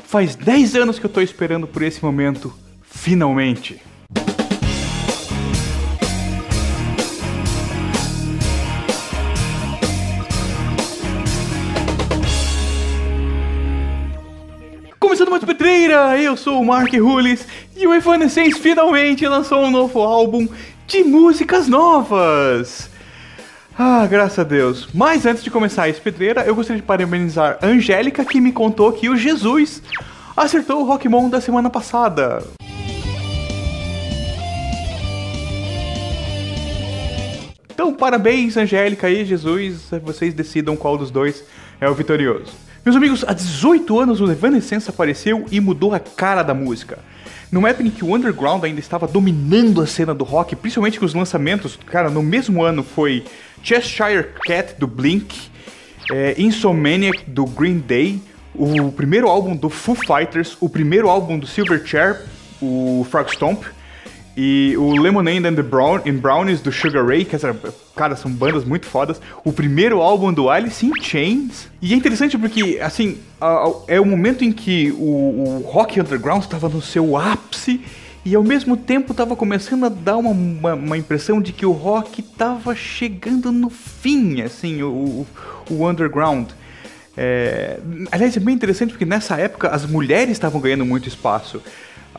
Faz 10 anos que eu tô esperando por esse momento, finalmente. Começando mais Pedreira, eu sou o Mark Hulis e o Evanescence finalmente lançou um novo álbum de músicas novas. Ah, graças a Deus. Mas antes de começar esse Pedreira, eu gostaria de parabenizar a Angélica, que me contou que o Jesus acertou o Rockmon da semana passada. Então, parabéns, Angélica e Jesus. Vocês decidam qual dos dois é o vitorioso. Meus amigos, há 18 anos o Evanescence apareceu e mudou a cara da música. Numa época em que o underground ainda estava dominando a cena do rock, principalmente com os lançamentos, cara, no mesmo ano foi Cheshire Cat do Blink, Insomniac do Green Day, o primeiro álbum do Foo Fighters, o primeiro álbum do Silverchair, o Frog Stomp, e o Lemonade and the Brownies do Sugar Ray, que cara, são bandas muito fodas. O primeiro álbum do Alice in Chains. E é interessante porque, assim, é o momento em que o rock underground estava no seu ápice e ao mesmo tempo estava começando a dar uma impressão de que o rock estava chegando no fim, assim, o underground. Aliás, é bem interessante porque nessa época as mulheres estavam ganhando muito espaço.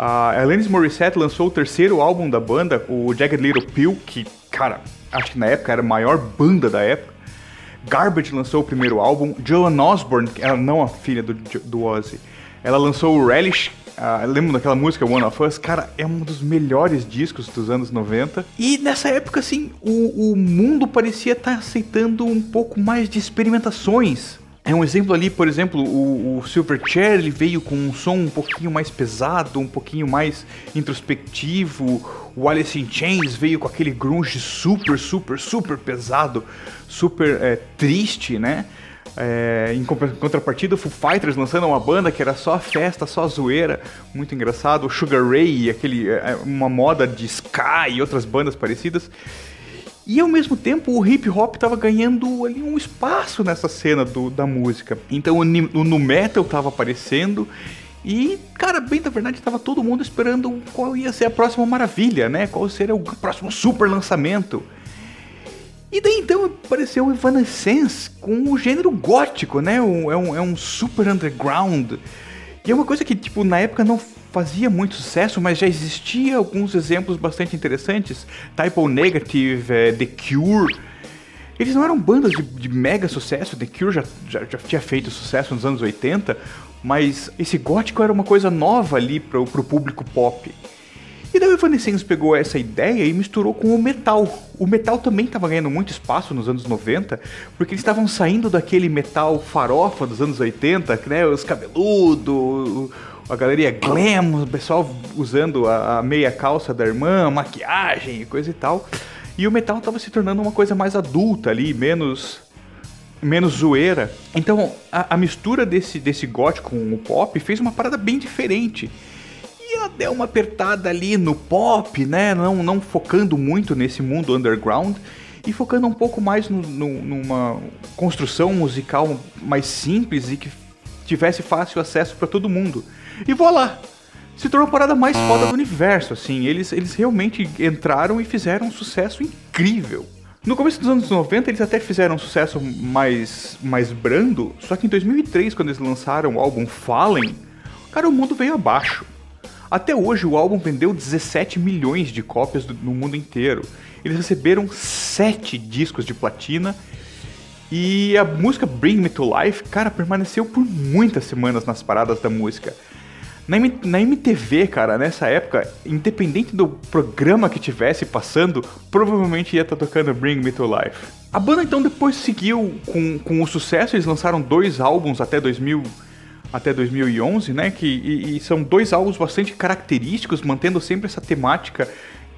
A Alanis Morissette lançou o terceiro álbum da banda, o Jagged Little Pill, que, cara, acho que na época era a maior banda da época. Garbage lançou o primeiro álbum. Joan Osborne, ela não a filha do Ozzy, ela lançou o Relish. Lembra daquela música One of Us? Cara, é um dos melhores discos dos anos 90. E nessa época, assim, o mundo parecia estar aceitando um pouco mais de experimentações. É um exemplo ali, por exemplo, o Silverchair, ele veio com um som um pouquinho mais pesado, um pouquinho mais introspectivo. O Alice in Chains veio com aquele grunge super pesado, super triste, né? Em contrapartida, o Foo Fighters lançando uma banda que era só festa, só zoeira, muito engraçado. O Sugar Ray, uma moda de ska e outras bandas parecidas. E ao mesmo tempo o hip hop tava ganhando ali um espaço nessa cena da música. Então o nu metal tava aparecendo e, cara, bem da verdade tava todo mundo esperando qual ia ser a próxima maravilha, né? Qual seria o próximo super lançamento. E daí então apareceu o Evanescence com o gênero gótico, né? É um super underground. E é uma coisa que, tipo, na época não fazia muito sucesso, mas já existia alguns exemplos bastante interessantes. Type O Negative, The Cure. Eles não eram bandas de mega sucesso. The Cure já tinha feito sucesso nos anos 80, mas esse gótico era uma coisa nova ali pro público pop. E daí o Evanescence pegou essa ideia e misturou com o metal. O metal também estava ganhando muito espaço nos anos 90, porque eles estavam saindo daquele metal farofa dos anos 80, né, os cabeludos, a galeria glam, o pessoal usando a meia calça da irmã, maquiagem e coisa e tal. E o metal estava se tornando uma coisa mais adulta ali, menos zoeira. Então a mistura desse gótico com o pop fez uma parada bem diferente. E ela deu uma apertada ali no pop, né? Não focando muito nesse mundo underground e focando um pouco mais numa construção musical mais simples e que tivesse fácil acesso para todo mundo. E voilá! Se tornou a parada mais foda do universo, assim. Eles realmente entraram e fizeram um sucesso incrível. No começo dos anos 90 eles até fizeram um sucesso mais brando, só que em 2003, quando eles lançaram o álbum Fallen, cara, o mundo veio abaixo. Até hoje o álbum vendeu 17 milhões de cópias no mundo inteiro. Eles receberam 7 discos de platina. E a música Bring Me To Life, cara, permaneceu por muitas semanas nas paradas da música. Na MTV, cara, nessa época, independente do programa que tivesse passando, provavelmente ia estar tocando Bring Me To Life. A banda então depois seguiu com o sucesso, eles lançaram 2 álbuns até 2011, né, e são 2 álbuns bastante característicos, mantendo sempre essa temática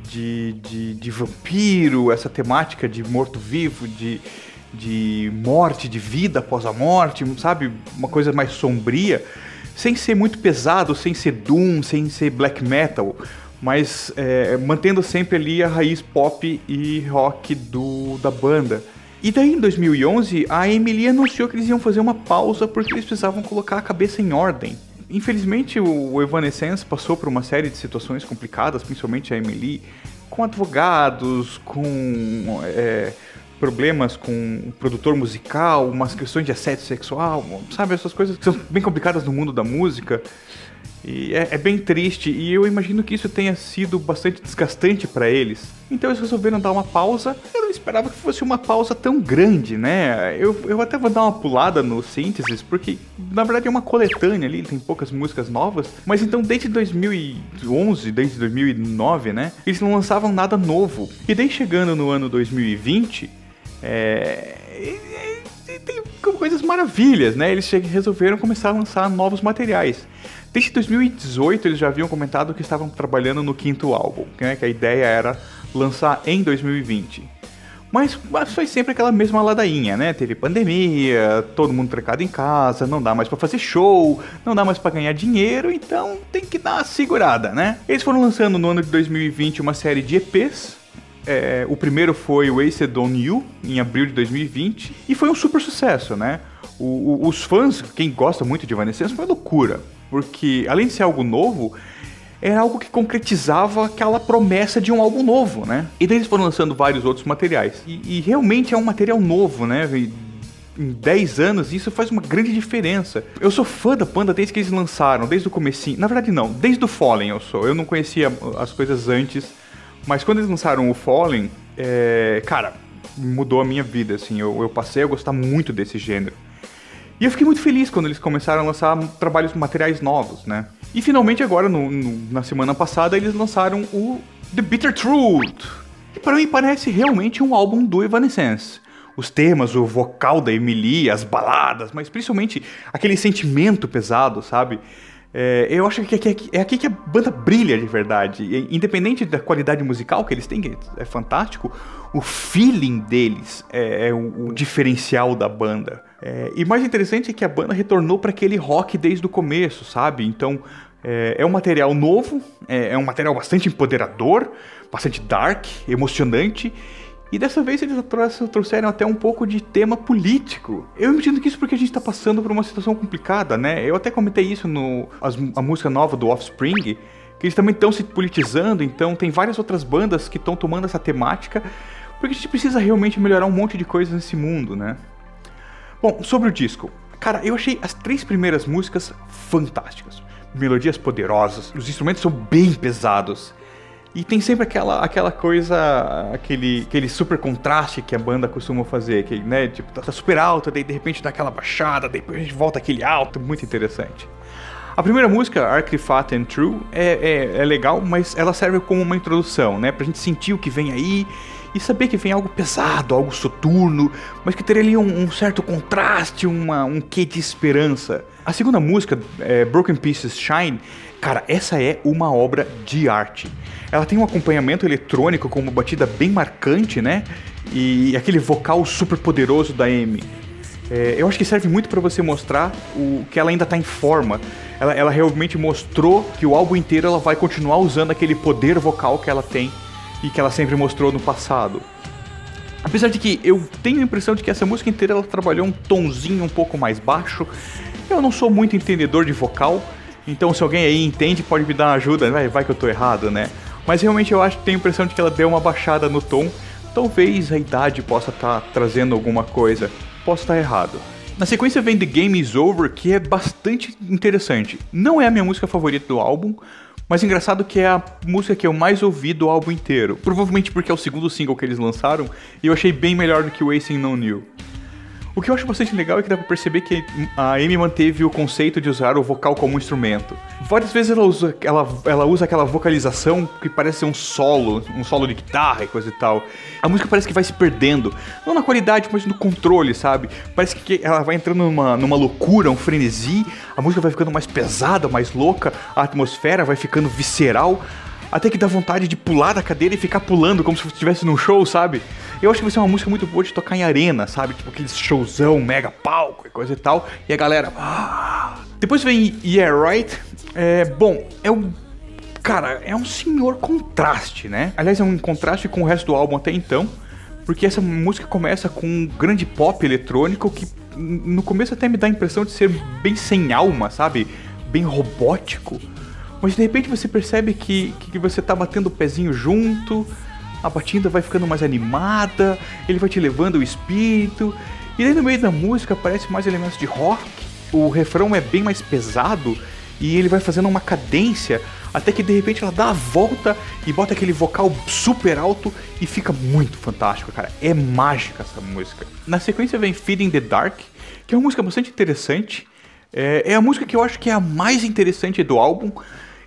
de vampiro, essa temática de morto-vivo, de morte, de vida após a morte, sabe? Uma coisa mais sombria, sem ser muito pesado, sem ser doom, sem ser black metal, mas mantendo sempre ali a raiz pop e rock da banda. E daí em 2011 a Emily anunciou que eles iam fazer uma pausa porque eles precisavam colocar a cabeça em ordem. Infelizmente, o Evanescence passou por uma série de situações complicadas, principalmente a Emily, com advogados, com problemas com o produtor musical, umas questões de assédio sexual, sabe? Essas coisas que são bem complicadas no mundo da música. E é bem triste, e eu imagino que isso tenha sido bastante desgastante para eles. Então eles resolveram dar uma pausa. Eu não esperava que fosse uma pausa tão grande, né? Eu até vou dar uma pulada no Synthesis, porque na verdade é uma coletânea ali, tem poucas músicas novas. Mas então desde 2011, desde 2009, né? Eles não lançavam nada novo. E daí chegando no ano 2020, tem coisas maravilhas, né? Eles resolveram começar a lançar novos materiais. Desde 2018 eles já haviam comentado que estavam trabalhando no 5º álbum, né? Que a ideia era lançar em 2020. Mas foi sempre aquela mesma ladainha, né? Teve pandemia, todo mundo trancado em casa, não dá mais pra fazer show, não dá mais pra ganhar dinheiro, então tem que dar uma segurada, né? Eles foram lançando no ano de 2020 uma série de EPs. O primeiro foi Wasted on You, em abril de 2020, e foi um super sucesso, né? Os fãs, quem gosta muito de Evanescence, foi loucura, porque além de ser algo novo, era algo que concretizava aquela promessa de um álbum novo, né? E daí eles foram lançando vários outros materiais, e realmente é um material novo, né? Em 10 anos, isso faz uma grande diferença. Eu sou fã da banda desde que eles lançaram, desde o comecinho. Na verdade não, desde o Fallen eu não conhecia as coisas antes, mas quando eles lançaram o Fallen, cara, mudou a minha vida, assim, eu passei a gostar muito desse gênero. E eu fiquei muito feliz quando eles começaram a lançar materiais novos, né? E finalmente agora, na semana passada, eles lançaram o The Bitter Truth, que para mim parece realmente um álbum do Evanescence. Os temas, o vocal da Emily, as baladas, mas principalmente aquele sentimento pesado, sabe? Eu acho que é aqui que a banda brilha de verdade. Independente da qualidade musical que eles têm, que é fantástico, o feeling deles é o diferencial da banda. E mais interessante é que a banda retornou para aquele rock desde o começo, sabe? Então é um material novo, é um material bastante empoderador, bastante dark, emocionante. E dessa vez eles trouxeram até um pouco de tema político. Eu imagino que isso porque a gente está passando por uma situação complicada, né? Eu até comentei isso a música nova do Offspring, que eles também estão se politizando, então tem várias outras bandas que estão tomando essa temática, porque a gente precisa realmente melhorar um monte de coisas nesse mundo, né? Bom, sobre o disco. Cara, eu achei as 3 primeiras músicas fantásticas. Melodias poderosas, os instrumentos são bem pesados. E tem sempre aquela coisa, aquele super contraste que a banda costuma fazer, que, né, tipo, tá super alto, daí de repente dá aquela baixada, depois a gente volta aquele alto, muito interessante. A primeira música, Arctic Fat and True, é legal, mas ela serve como uma introdução, né, pra gente sentir o que vem aí e saber que vem algo pesado, algo soturno, mas que teria ali um certo contraste, um quê de esperança. A segunda música, Broken Pieces Shine, cara, essa é uma obra de arte. Ela tem um acompanhamento eletrônico com uma batida bem marcante, né? E aquele vocal super poderoso da Amy. Eu acho que serve muito pra você mostrar que ela ainda tá em forma. Ela realmente mostrou que o álbum inteiro ela vai continuar usando aquele poder vocal que ela tem e que ela sempre mostrou no passado. Apesar de que eu tenho a impressão de que essa música inteira ela trabalhou um tonzinho um pouco mais baixo. Eu não sou muito entendedor de vocal, então se alguém aí entende pode me dar uma ajuda, vai que eu tô errado, né? Mas realmente eu tenho a impressão de que ela deu uma baixada no tom. Talvez a idade possa estar trazendo alguma coisa. Posso estar errado. Na sequência vem The Game Is Over, que é bastante interessante. Não é a minha música favorita do álbum, mas engraçado que é a música que eu mais ouvi do álbum inteiro. Provavelmente porque é o segundo single que eles lançaram, e eu achei bem melhor do que Wasting on You. O que eu acho bastante legal é que dá pra perceber que a Amy manteve o conceito de usar o vocal como instrumento. Várias vezes ela usa aquela vocalização que parece ser um solo de guitarra e coisa e tal. A música parece que vai se perdendo, não na qualidade, mas no controle, sabe? Parece que ela vai entrando numa loucura, um frenesi, a música vai ficando mais pesada, mais louca, a atmosfera vai ficando visceral, até que dá vontade de pular da cadeira e ficar pulando como se estivesse num show, sabe? Eu acho que vai ser uma música muito boa de tocar em arena, sabe? Tipo aqueles showzão, mega palco e coisa e tal. E a galera... Depois vem Yeah Right. Cara, é um senhor contraste, né? Aliás, é um contraste com o resto do álbum até então. Porque essa música começa com um grande pop eletrônico que no começo até me dá a impressão de ser bem sem alma, sabe? bem robótico, mas de repente você percebe que você tá batendo o pezinho junto, a batida vai ficando mais animada, ele vai te levando o espírito, e daí no meio da música aparecem mais elementos de rock, o refrão é bem mais pesado, e ele vai fazendo uma cadência, até que de repente ela dá a volta e bota aquele vocal super alto e fica muito fantástico, cara. É mágica essa música. Na sequência vem Feed in the Dark, que é uma música bastante interessante. É a música que eu acho que é a mais interessante do álbum.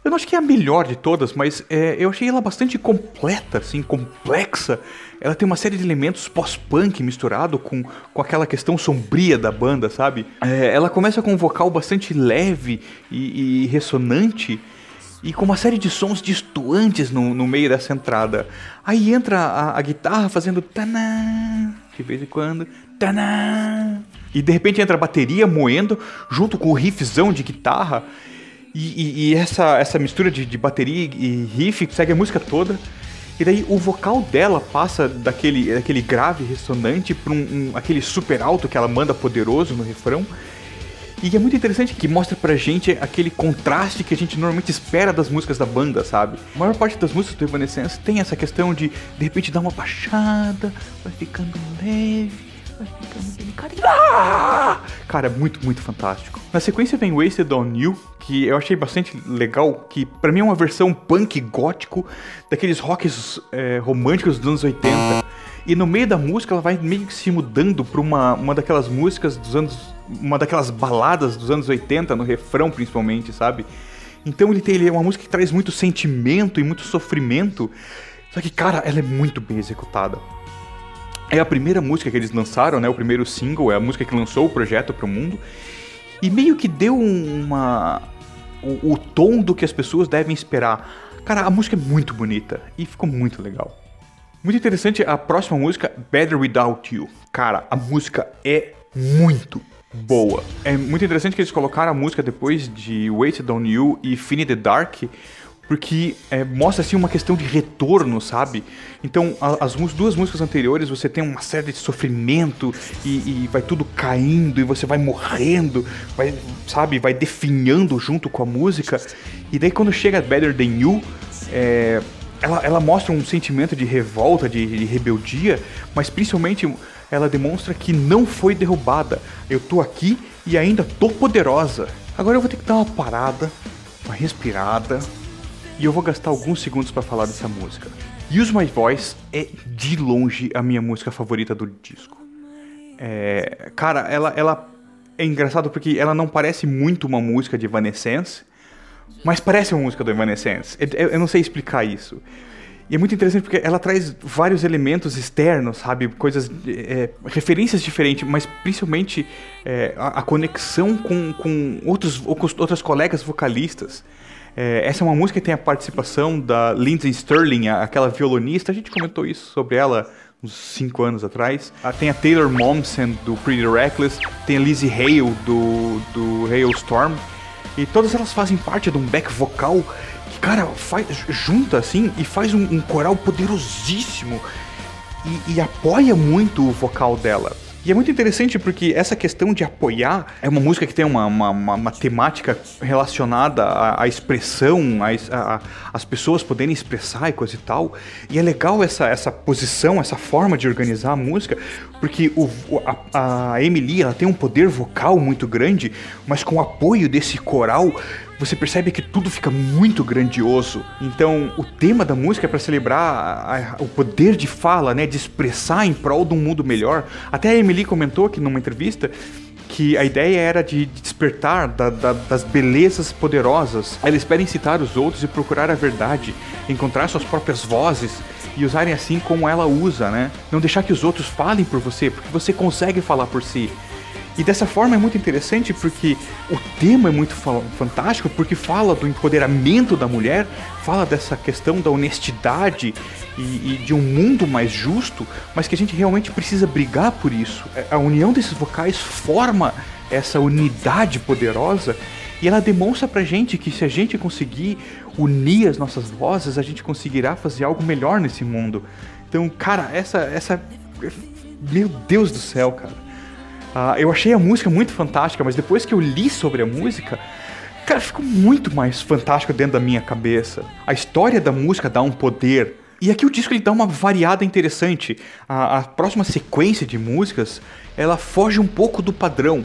Eu não acho que é a melhor de todas, mas eu achei ela bastante completa, assim, complexa. Ela tem uma série de elementos pós-punk misturado com aquela questão sombria da banda, sabe? Ela começa com um vocal bastante leve e ressonante, e com uma série de sons distoantes no meio dessa entrada. Aí entra a guitarra fazendo tanã, de vez em quando, tanã. E de repente entra a bateria moendo, junto com o riffzão de guitarra. E essa mistura de bateria e riff segue a música toda. E daí o vocal dela passa daquele grave ressonante para aquele super alto que ela manda poderoso no refrão. E é muito interessante que mostra pra gente aquele contraste que a gente normalmente espera das músicas da banda, sabe? A maior parte das músicas do Evanescence tem essa questão de repente dar uma baixada, vai ficando leve, vai ficando delicado. Cara, é muito, muito fantástico. Na sequência vem Wasted on You, que eu achei bastante legal, que pra mim é uma versão punk gótico daqueles rocks românticos dos anos 80. E no meio da música ela vai meio que se mudando pra uma daquelas músicas dos anos... uma daquelas baladas dos anos 80, no refrão principalmente, sabe? Então ele é uma música que traz muito sentimento e muito sofrimento. Só que, cara, ela é muito bem executada. É a primeira música que eles lançaram, né? O primeiro single, é a música que lançou o projeto pro mundo. E meio que deu o tom do que as pessoas devem esperar. Cara, a música é muito bonita e ficou muito legal. Muito interessante a próxima música, Better Without You. Cara, a música é muito boa. É muito interessante que eles colocaram a música depois de Wasted on You e Feed in the Dark, porque mostra assim uma questão de retorno, sabe? Então, as duas músicas anteriores você tem uma série de sofrimento e vai tudo caindo e você vai morrendo, vai definhando junto com a música. E daí quando chega Better Than You, ela mostra um sentimento de revolta, de rebeldia, mas principalmente ela demonstra que não foi derrubada. Eu tô aqui e ainda tô poderosa. Agora eu vou ter que dar uma parada, uma respirada, e eu vou gastar alguns segundos pra falar dessa música. Use My Voice é de longe a minha música favorita do disco. Cara, ela é engraçado porque ela não parece muito uma música de Evanescence, mas parece uma música do Evanescence. Eu não sei explicar isso. E é muito interessante porque ela traz vários elementos externos, sabe? Coisas, referências diferentes, mas principalmente a conexão com outras colegas vocalistas. Essa é uma música que tem a participação da Lindsey Stirling, aquela violonista. A gente comentou isso sobre ela uns 5 anos atrás. Tem a Taylor Momsen, do Pretty Reckless. Tem a Lizzie Hale, do Hailstorm. E todas elas fazem parte de um back vocal que, cara, junta assim e faz um coral poderosíssimo e apoia muito o vocal dela. E é muito interessante porque essa questão de apoiar é uma música que tem uma temática relacionada à expressão, as pessoas poderem expressar e coisa e tal. E é legal essa posição, essa forma de organizar a música, porque a Emily, ela tem um poder vocal muito grande, mas com o apoio desse coral, você percebe que tudo fica muito grandioso. Então, o tema da música é para celebrar o poder de fala, né, de expressar em prol de um mundo melhor. Até a Emily comentou aqui numa entrevista que a ideia era de despertar das belezas poderosas. Ela espera incitar os outros e procurar a verdade, encontrar suas próprias vozes e usarem assim como ela usa, né? Não deixar que os outros falem por você, porque você consegue falar por si. E dessa forma é muito interessante porque o tema é muito fantástico, porque fala do empoderamento da mulher, fala dessa questão da honestidade e de um mundo mais justo, mas que a gente realmente precisa brigar por isso. A união desses vocais forma essa unidade poderosa e ela demonstra pra gente que se a gente conseguir unir as nossas vozes, a gente conseguirá fazer algo melhor nesse mundo. Então, cara, essa... Meu Deus do céu, cara. Eu achei a música muito fantástica, mas depois que eu li sobre a música, cara, ficou muito mais fantástico dentro da minha cabeça. A história da música dá um poder. E aqui o disco ele dá uma variada interessante. A próxima sequência de músicas, ela foge um pouco do padrão.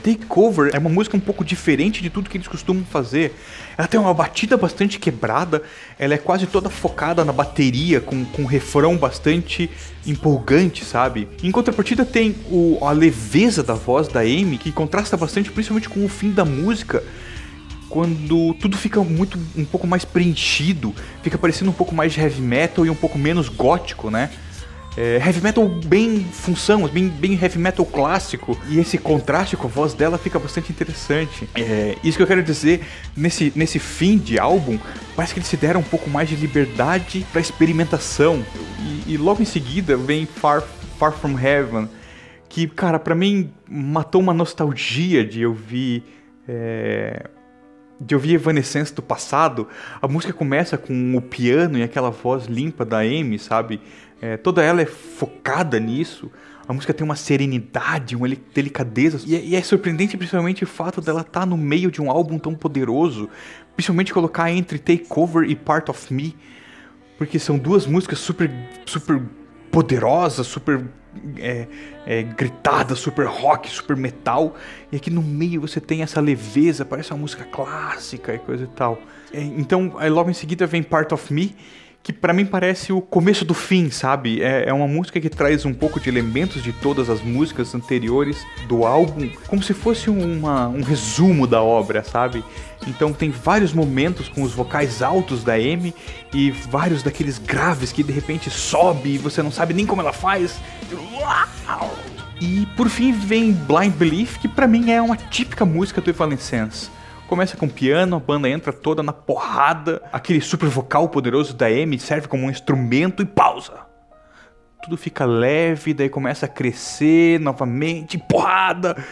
Takeover é uma música um pouco diferente de tudo que eles costumam fazer. Ela tem uma batida bastante quebrada, ela é quase toda focada na bateria, com um refrão bastante empolgante, sabe? Em contrapartida tem a leveza da voz da Amy, que contrasta bastante, principalmente com o fim da música, quando tudo fica um pouco mais preenchido, fica parecendo um pouco mais de heavy metal e um pouco menos gótico, né? Heavy metal bem função, bem heavy metal clássico, e esse contraste com a voz dela fica bastante interessante. Isso que eu quero dizer, nesse fim de álbum, parece que eles se deram um pouco mais de liberdade pra experimentação, e logo em seguida vem Far From Heaven, que, cara, pra mim matou uma nostalgia de ouvir Evanescence do passado. A música começa com o piano e aquela voz limpa da Amy, sabe? Toda ela é focada nisso. A música tem uma serenidade, uma delicadeza. E é surpreendente principalmente o fato dela estar no meio de um álbum tão poderoso. Principalmente colocar entre Takeover e Part of Me. Porque são duas músicas super poderosas, super gritadas, super rock, super metal. E aqui no meio você tem essa leveza, parece uma música clássica e coisa e tal. Então, aí logo em seguida vem Part of Me, que pra mim parece o começo do fim, sabe? É uma música que traz um pouco de elementos de todas as músicas anteriores do álbum, como se fosse um resumo da obra, sabe? Então tem vários momentos com os vocais altos da Amy e vários daqueles graves que de repente sobe e você não sabe nem como ela faz. E por fim vem Blind Belief, que pra mim é uma típica música do Evanescence. Começa com piano, a banda entra toda na porrada, aquele super vocal poderoso da Amy serve como um instrumento e pausa. Tudo fica leve, daí começa a crescer novamente, porrada.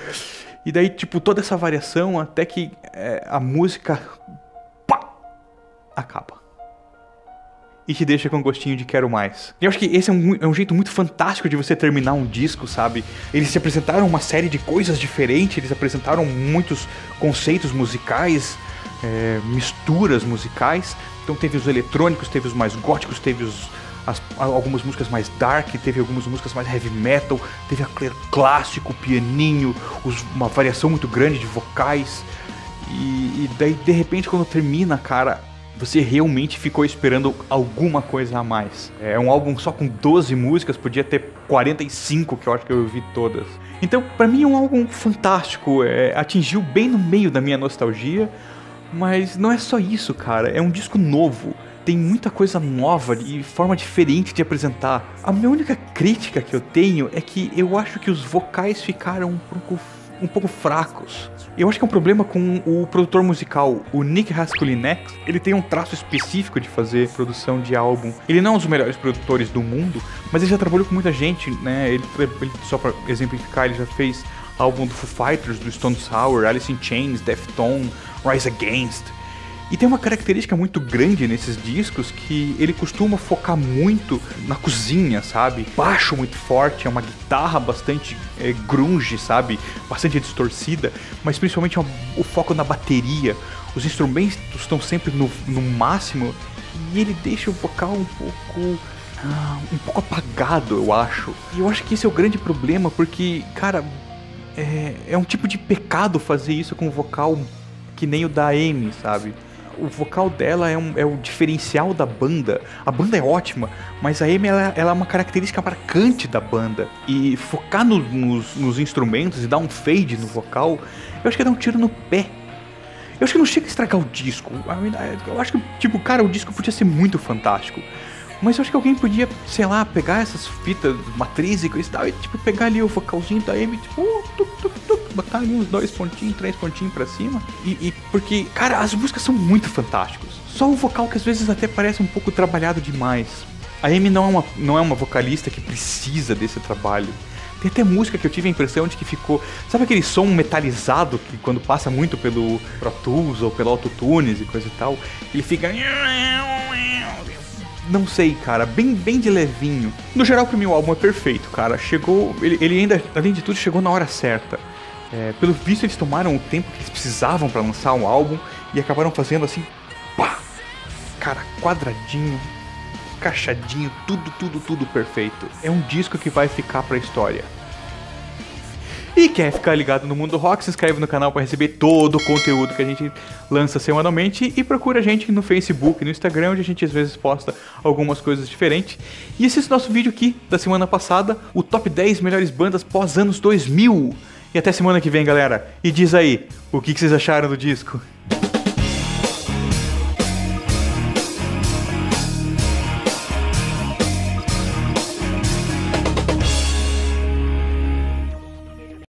E daí, tipo, toda essa variação até que a música acaba. E te deixa com gostinho de quero mais. E eu acho que esse é um jeito muito fantástico de você terminar um disco, sabe? Eles se apresentaram uma série de coisas diferentes, eles apresentaram muitos conceitos musicais, misturas musicais. Então teve os eletrônicos, teve os mais góticos, teve algumas músicas mais dark, teve algumas músicas mais heavy metal, teve aquele clássico, pianinho, uma variação muito grande de vocais. E daí, de repente, quando termina, cara, você realmente ficou esperando alguma coisa a mais. É um álbum só com 12 músicas, podia ter 45, que eu acho que eu ouvi todas. Então, pra mim é um álbum fantástico, atingiu bem no meio da minha nostalgia, mas não é só isso, cara, é um disco novo. Tem muita coisa nova e forma diferente de apresentar. A minha única crítica que eu tenho é que eu acho que os vocais ficaram um pouco fracos. Eu acho que é um problema com o produtor musical, o Nick Haskulinek. Ele tem um traço específico de fazer produção de álbum. Ele não é um dos melhores produtores do mundo, mas ele já trabalhou com muita gente, né? Ele só pra exemplificar, ele já fez álbum do Foo Fighters, do Stone Sour, Alice in Chains, Deftones, Rise Against. E tem uma característica muito grande nesses discos que ele costuma focar muito na cozinha, sabe? Baixo muito forte, é uma guitarra bastante grunge, sabe? Bastante distorcida, mas principalmente o foco na bateria. Os instrumentos estão sempre no máximo e ele deixa o vocal um pouco apagado, eu acho. E eu acho que esse é o grande problema, porque, cara, é um tipo de pecado fazer isso com um vocal que nem o da Amy, sabe? O vocal dela é o diferencial da banda. A banda é ótima, mas a Amy ela é uma característica marcante da banda. E focar nos instrumentos e dar um fade no vocal, eu acho que dá um tiro no pé. Eu acho que não chega a estragar o disco. Eu acho que, tipo, cara, o disco podia ser muito fantástico. Mas eu acho que alguém podia, sei lá, pegar essas fitas matriz e coisa e tal, e tipo, pegar ali o vocalzinho da Amy, tipo, botar ali uns 2 pontinhos, 3 pontinhos pra cima. Porque, cara, as músicas são muito fantásticas. Só o vocal que às vezes até parece um pouco trabalhado demais. A Amy não é uma vocalista que precisa desse trabalho. Tem até música que eu tive a impressão de que ficou... Sabe aquele som metalizado que quando passa muito pelo Pro Tools ou pelo Autotunes e coisa e tal, ele fica... Não sei, cara, bem de levinho. No geral, pra mim o álbum é perfeito, cara. Ele ainda, além de tudo, chegou na hora certa. Pelo visto eles tomaram o tempo que eles precisavam pra lançar um álbum e acabaram fazendo assim, pá! Cara, quadradinho, encaixadinho, tudo perfeito. É um disco que vai ficar pra história. E quer ficar ligado no mundo rock, se inscreve no canal para receber todo o conteúdo que a gente lança semanalmente e procura a gente no Facebook e no Instagram, onde a gente às vezes posta algumas coisas diferentes. E assiste nosso vídeo aqui da semana passada, o top 10 melhores bandas pós anos 2000. E até semana que vem, galera. E diz aí, o que vocês acharam do disco?